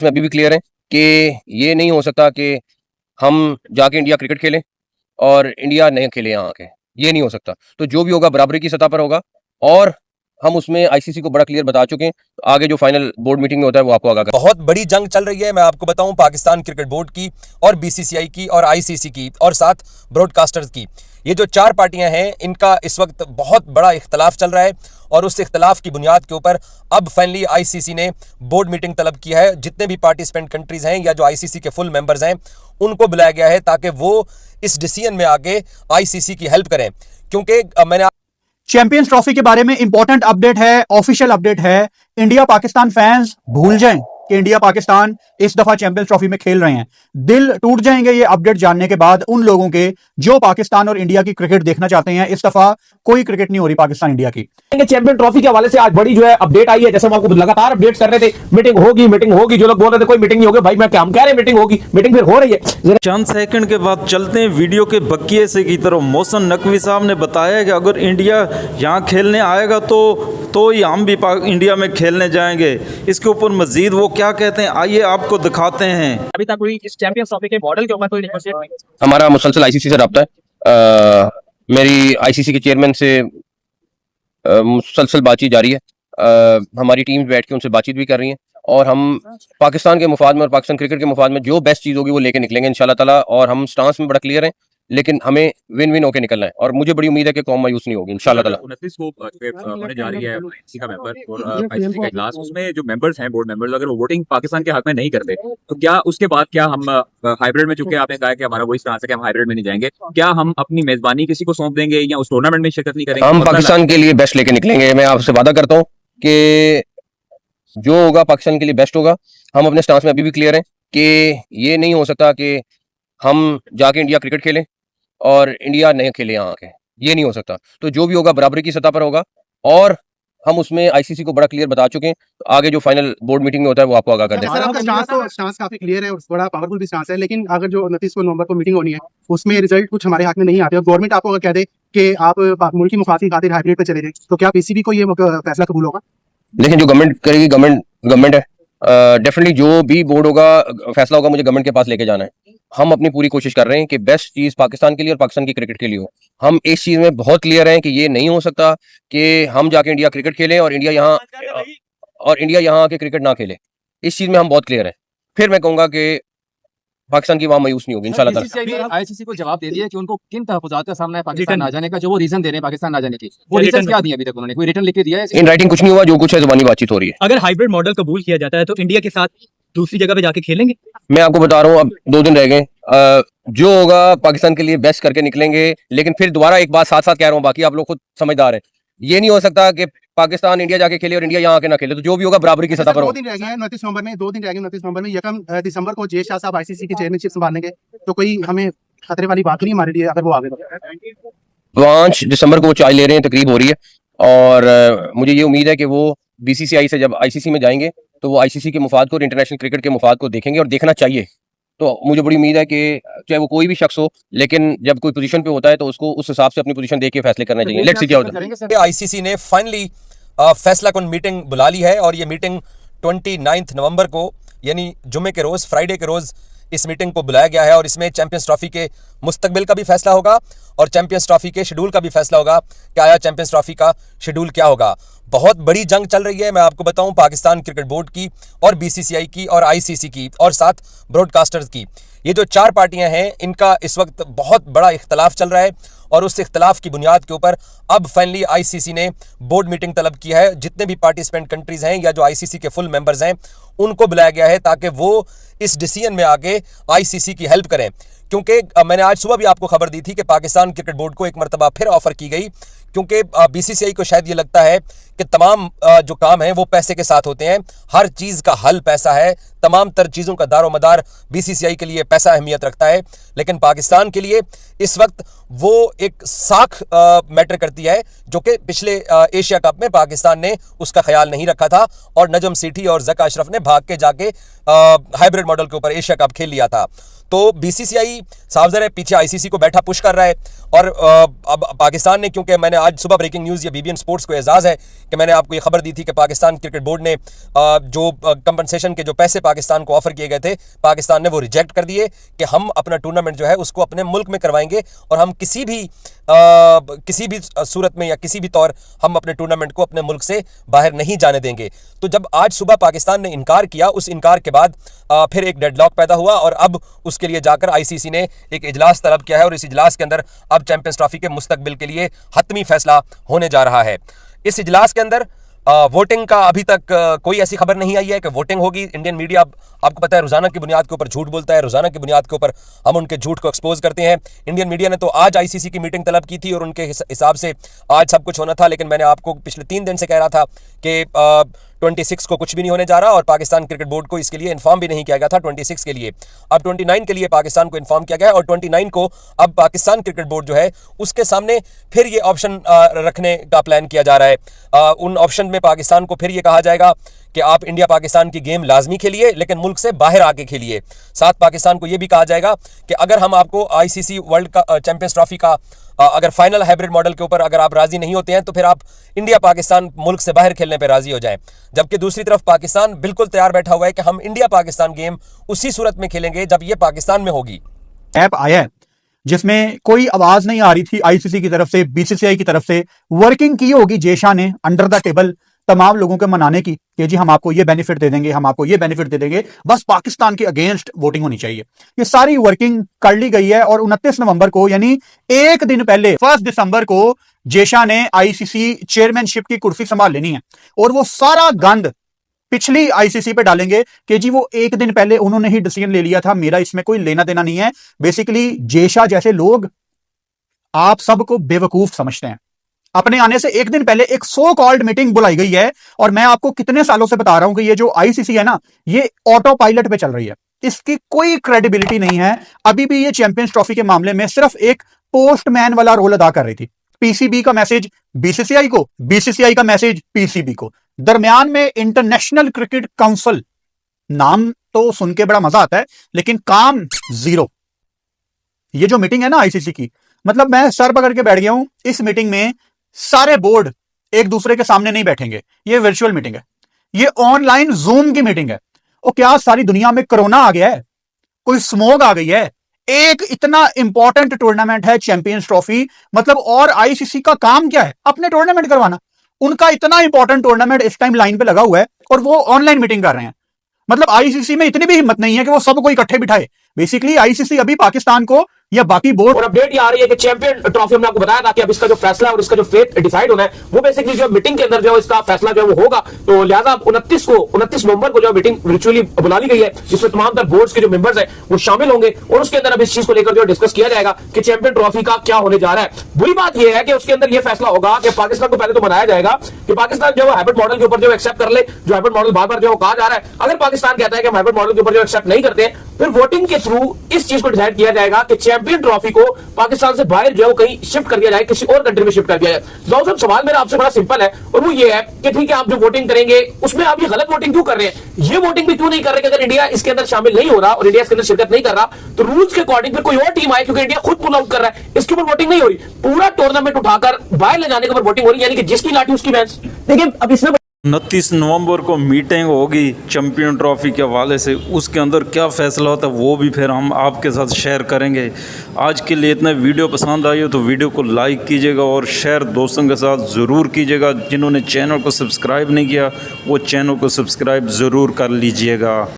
इसमें अभी भी क्लियर है कि ये नहीं हो सकता कि हम जाके इंडिया क्रिकेट खेलें और इंडिया नहीं खेले यहाँ आके, ये नहीं हो सकता। तो जो भी होगा बराबरी की सतह पर होगा और हम उसमें आईसीसी को बड़ा क्लियर बता चुके हैं। आगे जो फाइनल बोर्ड मीटिंग में होता है वो आपको आगाह कर। बहुत बड़ी जंग चल रही है, मैं आपको बताऊं, पाकिस्तान क्रिकेट बोर्ड की और बीसीसीआई की और आईसीसी की और साथ ब्रॉडकास्टर्स की। ये जो चार पार्टियां हैं इनका इस वक्त बहुत बड़ा इख्तलाफ चल रहा है और उस इख्तलाफ की बुनियाद के ऊपर अब फाइनली आईसीसी ने बोर्ड मीटिंग तलब किया है। जितने भी पार्टिसिपेंट कंट्रीज हैं या जो आईसीसी के फुल मेंबर्स हैं उनको बुलाया गया है ताकि वो इस डिसीजन में आगे आईसीसी की हेल्प करें, क्योंकि मैंने चैंपियंस ट्रॉफी के बारे में इंपॉर्टेंट अपडेट है, ऑफिशियल अपडेट है। इंडिया पाकिस्तान फैंस भूल जाएं कि इंडिया पाकिस्तान इस दफा चैंपियंस ट्रॉफी में खेल रहे हैं। दिल टूट जाएंगे ये अपडेट जानने के बाद उन लोगों के जो पाकिस्तान और इंडिया की क्रिकेट देखना चाहते हैं। इस दफा कोई क्रिकेट नहीं हो रही पाकिस्तान इंडिया की। चैंपियन ट्रॉफी के हवाले से आज बड़ी जो है अपडेट आई है। जैसे हम आपको लगातार अपडेट्स कर रहे थे, मीटिंग होगी। जो लोग बोल रहे थे कोई मीटिंग नहीं होगी, भाई मैं क्या हम कह रहे हैं मीटिंग होगी, मीटिंग फिर हो रही है। चंद सेकंड के बाद चलते हैं वीडियो के बकिए से की तरफ। मोहसिन नकवी साहब ने बताया कि अगर इंडिया यहाँ खेलने आएगा तो ही हम भी इंडिया में खेलने जाएंगे। इसके ऊपर मजीद वो क्या कहते हैं आइए आपको दिखाते हैं। अभी तक कोई इस चैंपियंस ट्रॉफी के मॉडल के ऊपर कोई नेगोशिएट हमारा मुसलसल आईसीसी से रब्ता है। मेरी आईसीसी के चेयरमैन से मुसलसल बातचीत जारी है। हमारी टीम बैठ के उनसे बातचीत भी कर रही है और हम पाकिस्तान के मुफाद में और पाकिस्तान क्रिकेट के मुफाद में जो बेस्ट चीज़ होगी वो लेके निकलेंगे इंशाल्लाह ताला। और हम स्टांस में बड़ा क्लियर हैं, लेकिन हमें विन विन होके निकलना है और मुझे बड़ी उम्मीद है कि कौम मायूस नहीं होगी इंशाल्लाह ताला। 29 को होने जा रही है आईसीसी का मेंबर और आईसीसी का इजलास। उसमें जो मेंबर्स हैं, बोर्ड मेंबर्स, अगर वो वोटिंग पाकिस्तान के हक में नहीं करते तो क्या उसके बाद क्या हम हाइब्रिड में, चूंकि आपने कहा कि हमारा वही स्टांस है कि हम हाइब्रिड में नहीं जाएंगे, क्या हम अपनी मेजबानी किसी को सौंप देंगे या उस टूर्नामेंट में शिरकत नहीं करेंगे? हम पाकिस्तान के लिए बेस्ट लेके निकलेंगे। मैं आपसे वादा करता हूँ कि जो होगा पाकिस्तान के लिए बेस्ट होगा। हम अपने स्टांस में अभी भी क्लियर हैं कि ये नहीं हो सकता कि हम जाके इंडिया क्रिकेट खेलें और इंडिया नहीं खेले यहाँ आके, ये नहीं हो सकता। तो जो भी होगा बराबरी की सतह पर होगा और हम उसमें आईसीसी को बड़ा क्लियर बता चुके हैं। आगे जो फाइनल बोर्ड मीटिंग में होता है वो आपको आगाह कर देंगे। सर आपका स्टांस काफी क्लियर है और बड़ा पावरफुल भी स्टांस है, लेकिन अगर जो 29 नवंबर को मीटिंग होनी है उसमें रिजल्ट कुछ हमारे हाथ में नहीं आते और गवर्नमेंट आपको अगर कह दे कि आप मुल्की मुफाद की खातिर हाइब्रिड पे चले जाए तो क्या पीसीबी को ये फैसला कबूल होगा? लेकिन जो गवर्नमेंट करेगी, गवर्नमेंट है, डेफिनेटली जो भी बोर्ड होगा, फैसला होगा, मुझे गवर्नमेंट के पास लेके जाना है। हम अपनी पूरी कोशिश कर रहे हैं कि बेस्ट चीज़ पाकिस्तान के लिए और पाकिस्तान की क्रिकेट के लिए हो। हम इस चीज़ में बहुत क्लियर हैं कि ये नहीं हो सकता कि हम जाके इंडिया क्रिकेट खेलें और इंडिया यहाँ आके क्रिकेट ना खेले। इस चीज़ में हम बहुत क्लियर हैं। फिर मैं कहूँगा कि पाकिस्तान की वहाँ मायूस नहीं होगी इंशाल्लाह ताला। आईसीसी को जवाब दे दिया कि उनको किन तहफ़्फ़ुज़ात का सामना है पाकिस्तान ना जाने का, जो वो रीजन दे रहे हैं पाकिस्तान ना जाने के, वो रीजन क्या दिए अभी तक उन्होंने? कोई रिटर्न लिख के दिया है? इन राइटिंग कुछ नहीं हुआ, जो कुछ है ज़ुबानी बातचीत हो रही है। अगर हाइब्रिड मॉडल कबूल किया जाता है तो इंडिया के साथ दूसरी जगह पे जाके खेलेंगे? मैं आपको बता रहा हूँ, अब 2 दिन रह गए। जो होगा पाकिस्तान के लिए बेस्ट करके निकलेंगे। लेकिन फिर दोबारा एक बात साथ साथ कह रहा हूँ, बाकी आप लोग खुद समझदार हैं, ये नहीं हो सकता कि पाकिस्तान इंडिया जाके खेले और इंडिया यहाँ आके ना खेले। तो जो भी होगा बराबरी की सतह पर होगा। 2 दिन रह गए हैं 29 नवंबर में, 2 दिन रह गए 29 नवंबर में। 1 दिसंबर को जे शाह साहब आईसीसी की चेयरमैनशिप संभालेंगे, तो कोई हमें खतरे वाली बात नहीं हमारे लिए अगर वो आगे तो? 5 दिसंबर को वो चाय ले रहे हैं, तकरीब हो रही है और मुझे ये उम्मीद है कि वो बीसीसीआई से जब आईसीसी में जाएंगे तो वो आईसीसी के मुफाद को और इंटरनेशनल क्रिकेट के मुफाद को देखेंगे और देखना चाहिए। तो मुझे बड़ी उम्मीद है कि चाहे वो कोई भी शख्स हो, लेकिन जब कोई पोजीशन पे होता है तो उसको उस हिसाब से अपनी पोजीशन देख के फैसले करने चाहिए। लेट्स सी क्या होता है। आईसीसी ने फाइनली फैसला कुन मीटिंग बुला ली है और ये मीटिंग 29 नवंबर को यानी जुमे के रोज़, फ्राइडे के रोज़ इस मीटिंग को बुलाया गया है और इसमें चैंपियंस ट्रॉफी के मुस्तकबिल का भी फैसला होगा और चैंपियंस ट्रॉफी के शेड्यूल का भी फैसला होगा कि आया चैंपियंस ट्रॉफी का शेड्यूल क्या होगा। बहुत बड़ी जंग चल रही है, मैं आपको बताऊं, पाकिस्तान क्रिकेट बोर्ड की और बीसीसीआई की और आईसीसी की और साथ ब्रॉडकास्टर्स की। ये जो चार पार्टियां हैं इनका इस वक्त बहुत बड़ा इख्तलाफ चल रहा है और उस इख्तलाफ की बुनियाद के ऊपर अब फाइनली आईसीसी ने बोर्ड मीटिंग तलब की है। जितने भी पार्टिसिपेंट कंट्रीज हैं या जो आईसीसी के फुल मेंबर्स हैं उनको बुलाया गया है ताकि वो इस डिसीजन में आगे आईसीसी की हेल्प करें, क्योंकि मैंने आज सुबह भी आपको खबर दी थी कि पाकिस्तान क्रिकेट बोर्ड को एक मरतबा फिर ऑफर की गई, क्योंकि बीसीसीआई को शायद ये लगता है कि तमाम जो काम हैं वो पैसे के साथ होते हैं, हर चीज़ का हल पैसा है, तमाम तर चीज़ों का दारोमदार बीसीसीआई के लिए पैसा अहमियत रखता है। लेकिन पाकिस्तान के लिए इस वक्त वो एक साख मैटर करती है, जो कि पिछले एशिया कप में पाकिस्तान ने उसका ख्याल नहीं रखा था और नजम सेठी और ज़का अशरफ ने भाग के जाके हाइब्रिड मॉडल के ऊपर एशिया कप खेल लिया था। तो बीसीसीआई साफ ज़ाहिर है पीछे आईसीसी को बैठा पुश कर रहा है और अब पाकिस्तान ने, क्योंकि मैंने आज सुबह ब्रेकिंग न्यूज़ या बीबीएन स्पोर्ट्स को एजाज़ है कि मैंने आपको ये खबर दी थी कि पाकिस्तान क्रिकेट बोर्ड ने जो कंपनसेशन के जो पैसे पाकिस्तान को ऑफर किए गए थे, पाकिस्तान ने वो रिजेक्ट कर दिए कि हम अपना टूर्नामेंट जो है उसको अपने मुल्क में करवाएंगे और हम किसी भी सूरत में या किसी भी तौर हम अपने टूर्नामेंट को अपने मुल्क से बाहर नहीं जाने देंगे। तो जब आज सुबह पाकिस्तान ने इनकार किया, उस इनकार के बाद फिर एक डेडलॉक पैदा हुआ और अब उसके लिए जाकर आईसीसी ने एक इजलास तलब किया है और इस इजलास के अंदर अब चैंपियंस ट्रॉफी के मुस्तकबिल के लिए हतमी फैसला होने जा रहा है। इस इजलास के अंदर वोटिंग का अभी तक कोई ऐसी खबर नहीं आई है कि वोटिंग होगी। इंडियन मीडिया आपको पता है रोजाना की बुनियाद के ऊपर झूठ बोलता है, रोजाना की बुनियाद के ऊपर हम उनके झूठ को एक्सपोज करते हैं। इंडियन मीडिया ने तो आज आईसीसी की मीटिंग तलब की थी और उनके हिसाब से आज सब कुछ होना था, लेकिन मैंने आपको पिछले 3 दिन से कह रहा था कि 26 को कुछ भी नहीं होने जा रहा और पाकिस्तान क्रिकेट बोर्ड को इसके लिए इन्फॉर्म भी नहीं किया गया था 26 के लिए। अब 29 के लिए पाकिस्तान को इन्फॉर्म किया गया और 29 को अब पाकिस्तान क्रिकेट बोर्ड जो है उसके सामने फिर ये ऑप्शन रखने का प्लान किया जा रहा है। उन ऑप्शन में पाकिस्तान को फिर ये कहा जाएगा कि आप इंडिया पाकिस्तान की गेम लाजमी खेलिए लेकिन मुल्क से बाहर आके खेलिए। साथ पाकिस्तान को यह भी कहा जाएगा कि अगर हम आपको आईसीसी वर्ल्ड का चैंपियंस ट्रॉफी का अगर फाइनल हाइब्रिड मॉडल के ऊपर अगर आप राजी नहीं होते हैं तो फिर आप इंडिया पाकिस्तान मुल्क से बाहर खेलने पर राजी हो जाएं। जबकि दूसरी तरफ पाकिस्तान बिल्कुल तैयार बैठा हुआ है कि हम इंडिया पाकिस्तान गेम उसी सूरत में खेलेंगे जब ये पाकिस्तान में होगी। ऐप आया है जिसमें कोई आवाज नहीं आ रही थी आईसीसी की तरफ से, बीसीसीआई की तरफ से। वर्किंग की होगी जेशा ने अंडर द टेबल तमाम लोगों के मनाने की कि जी हम आपको ये बेनिफिट दे देंगे, हम आपको ये बेनिफिट दे देंगे, बस पाकिस्तान के अगेंस्ट वोटिंग होनी चाहिए। ये सारी वर्किंग कर ली गई है और 29 नवंबर को यानी एक दिन पहले 1 दिसंबर को जेशा ने आईसीसी चेयरमैनशिप की कुर्सी संभाल लेनी है और वो सारा गंद पिछली आईसीसी पे डालेंगे कि जी वो एक दिन पहले उन्होंने ही डिसीजन ले लिया था, मेरा इसमें कोई लेना देना नहीं है। बेसिकली जेशा जैसे लोग आप सबको बेवकूफ समझते हैं। अपने आने से एक दिन पहले एक सो कॉल्ड मीटिंग बुलाई गई है और मैं आपको कितने सालों से बता रहा हूं कि ये जो आईसीसी है ना, ये ऑटो पायलट पे चल रही है, इसकी कोई क्रेडिबिलिटी नहीं है। अभी भी ये चैंपियंस ट्रॉफी के मामले में सिर्फ एक पोस्टमैन वाला रोल अदा कर रही थी। पीसीबी का मैसेज बीसीसीआई को, बीसीसीआई का मैसेज पीसीबी को, दरमियान में इंटरनेशनल क्रिकेट काउंसिल। नाम तो सुन के बड़ा मजा आता है लेकिन काम जीरो। ये जो मीटिंग है ना आईसीसी की, मतलब मैं सर पकड़ के बैठ गया हूं। इस मीटिंग में सारे बोर्ड एक दूसरे के सामने नहीं बैठेंगे, ये वर्चुअल मीटिंग है, ये ऑनलाइन जूम की मीटिंग है। और क्या सारी दुनिया में कोरोना आ गया है, कोई स्मोग आ गई है? एक इतना इंपॉर्टेंट टूर्नामेंट है चैंपियंस ट्रॉफी, मतलब और आईसीसी का काम क्या है? अपने टूर्नामेंट करवाना। उनका इतना इंपॉर्टेंट टूर्नामेंट इस टाइम लाइन पे लगा हुआ है और वो ऑनलाइन मीटिंग कर रहे हैं। मतलब आईसीसी में इतनी भी हिम्मत नहीं है कि वो सबको इकट्ठे बिठाए। बेसिकली आईसीसी अभी पाकिस्तान को या बाकी बोर्ड। और अपडेट ये आ रही है कि चैंपियन ट्रॉफी हमने आपको बताया था कि अब इसका जो फैसला है और इसका जो फेट डिसाइड होना है वो बेसिकली जो मीटिंग के अंदर जो इसका फैसला जो है वो होगा। तो लिहाजा 29 नवंबर को जो मीटिंग वर्चुअली बुला ली गई है जिसमें तमाम तर बोर्ड्स के जो मेंबर्स हैं वो शामिल होंगे और उसके अंदर अब इस चीज को लेकर जो डिस्कस किया जाएगा कि चैंपियन ट्रॉफी का क्या होने जा रहा है। बुरी बात यह है कि उसके अंदर यह फैसला होगा कि पाकिस्तान को पहले तो मनाया जाएगा कि पाकिस्तान जो हाइब्रिड मॉडल के ऊपर जो एक्सेप्ट कर ले, जो हाइब्रिड मॉडल बार बार जो कहा जा रहा है। अगर पाकिस्तान कहता है कि हाइब्रिड मॉडल के ऊपर जो एक्सेप्ट नहीं करते फिर वोटिंग के थ्रू इस चीज को डिसाइड किया जाएगा कि चैंपियन ट्रॉफी को पाकिस्तान से बाहर जो है कहीं शिफ्ट कर दिया जाए, किसी और कंट्री में शिफ्ट कर दिया जाए। जाओ साहब, सवाल मेरा आपसे बड़ा सिंपल है और वो ये है कि ठीक है आप जो वोटिंग करेंगे उसमें आप ये गलत वोटिंग क्यों कर रहे हैं? ये वोटिंग भी क्यों नहीं कर रहे कि अगर इंडिया इसके अंदर शामिल नहीं हो रहा और इंडिया इसके अंदर शिरकत नहीं कर रहा तो रूल्स के अकॉर्डिंग फिर कोई और टीम आए, क्योंकि इंडिया खुद पुल आउट कर रहा है, इसके ऊपर वोटिंग नहीं हो रही। पूरा टूर्नामेंट उठाकर बाहर ले जाने के ऊपर वोटिंग हो रही है, यानी कि जिसकी लाठी उसकी भैंस। देखिए अब इसमें 29 नवंबर को मीटिंग होगी चैंपियन ट्रॉफी के हवाले से, उसके अंदर क्या फ़ैसला होता है वो भी फिर हम आपके साथ शेयर करेंगे। आज के लिए इतना। वीडियो पसंद आई हो तो वीडियो को लाइक कीजिएगा और शेयर दोस्तों के साथ ज़रूर कीजिएगा। जिन्होंने चैनल को सब्सक्राइब नहीं किया वो चैनल को सब्सक्राइब ज़रूर कर लीजिएगा।